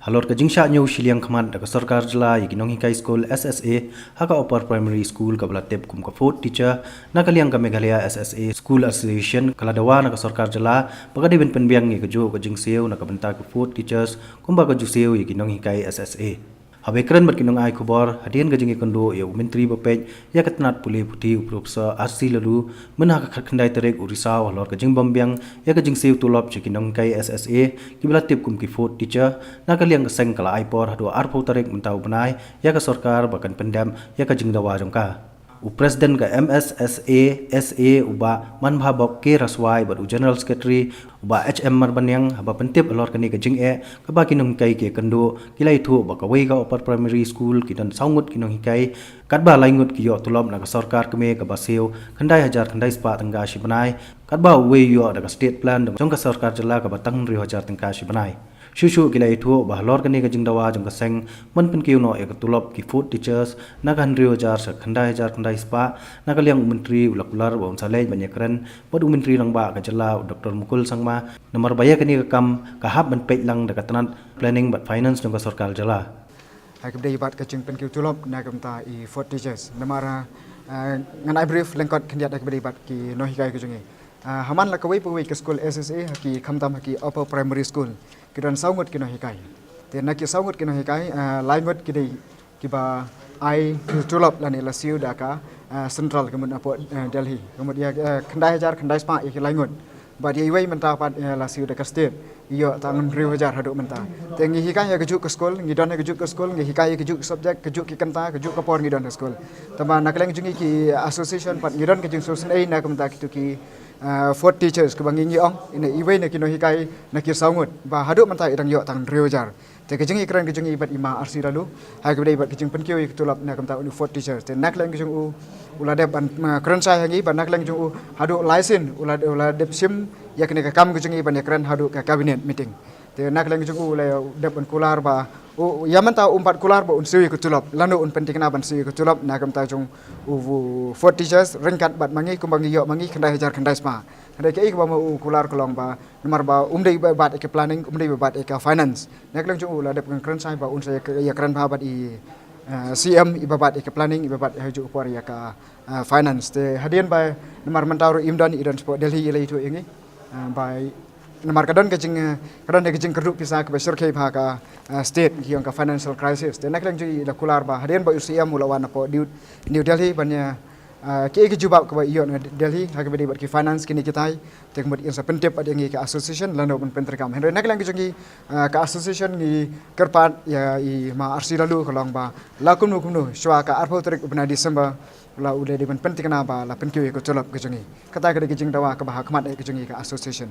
Halor ka jingsha nyu shiliang khaman da sarkar jala yiginong hikai school SSA haka upper primary school ka blatep kum ka fourth teacher na kaliang ka Meghalaya SSA school association kala dawa na ka sarkar jala bagadi ben penbiang ni ka jo ka jingseu na ka benta ka fourth teachers kumba ka juseu yiginong hikai SSA Habekran berkinong ay kubor hadian gajing ikondo ya menteri bapej ya katnat puli puti profesor Arsi lalu menah khandai terek urisa walor gajing bambiang ya gajing siu tulop cikinong kai SSA kibla tip kum ki fourth teacher na kaliang keseng kala aipor hadu arpo terek mentau benai ya ka sarkar bahkan pendam ya gajing dawa jongka Presiden ke Mssasa SA uba man bhabok ke raswai badu general secretary uba HM marbanyang haba pentip alor kani kajing kaba kinong kai ke kendo kilai thu ba kawai ga upper primary school kidan saungut kinong hikai katba laingut kiyo tulop na sarkar keme kaba seo khandai hajar khandai spa tangga shi banai katba we yo da state plan dong ka sarkar jala kaba tang 1000 tangka shi banai Shushu kila itu bahalor kani ka jingdawa jong kaseng man Pynkiew no ek tulop ki food teachers na kan rio jar sa khandai spa na kaliang menteri ulakular ba unsalai banyakran pod menteri lang ba ka jala Dr. Mukul sangma nomor baya kani ka kam ka hab ban pej lang da katanan planning but finance jong ka sarkar jala Hakibdai bat ka jing Pynkiew tulop na kamta I food teachers namara ngan I brief lengkot kandiat hakibdai bat ki no hikai ka jongi Haman la kawai pawai ke school SSA haki khamtam haki upper primary school kiran saungut kino hikai te naki saungut kino hikai laingut kidai kiba ai tulop lani la siu daka central kemun apo Delhi kemudian khandai hajar khandai spa ik laingut ba dia iwai menta pat la siu daka state iyo tangan riu hajar hadu menta te ngi hikai ya kejuk ke school ngi don kejuk ke school ngi hikai kejuk subject kejuk ki kanta kejuk kapor ngi don ke school tama nakaleng jungi ki association pat ngi don kejung social aid na kamta kitu ki fourth teachers ke bangi ngiong ina iwai na kino hikai na ki saungut ba hadu menta idang yo tang riu hajar te kejung ikran kejung ibat ima arsi lalu ha ke ibat kejung Pynkiew ik tulap na kamta uni fourth teachers te nakleng kejung u ulade ban kran sai hangi ban nakleng kejung u hadu license ulade sim ya kene ka kam kejung iban yakran hadu ka cabinet meeting te nakleng kejung u la dep ban kular ba ya menta umpat kular ba unsui ke tulap lanu un penting na ban sui ke tulap na kamta jung u fourth teachers ringkat bat mangi kumbangi yo mangi khandai hajar khandai sma ada ke ik ba mau kular kolong ba nomor ba umdei bat ke planning umdei bat ke finance nakleng jung u la dep kran sai ba unsai ya kran ba bat I CM ibabat ke planning ibabat haju por ya ka finance te hadian ba nomor mentau imdan idan sport Delhi ile itu ingi by nomor kadon kejing keduk pisah ke besar ke ka state yang ka financial crisis te nakleng ju la kular ba hadian ba UCM mulawan po New Delhi banya ke jubab ke iyo Delhi ha ke bat ki finance kini kitai te kemudian sa pentep ad yang ke association lano pun penterkam henry nakleng kejing ka association ni kerpat ya I ma arsi lalu kolong ba la kumnu shwa ka arpo tarik ubna December la udah di penting na ba la Pynkiew ko tulop kejing kata ke kejing dawa ke ba hakmat kejing ka association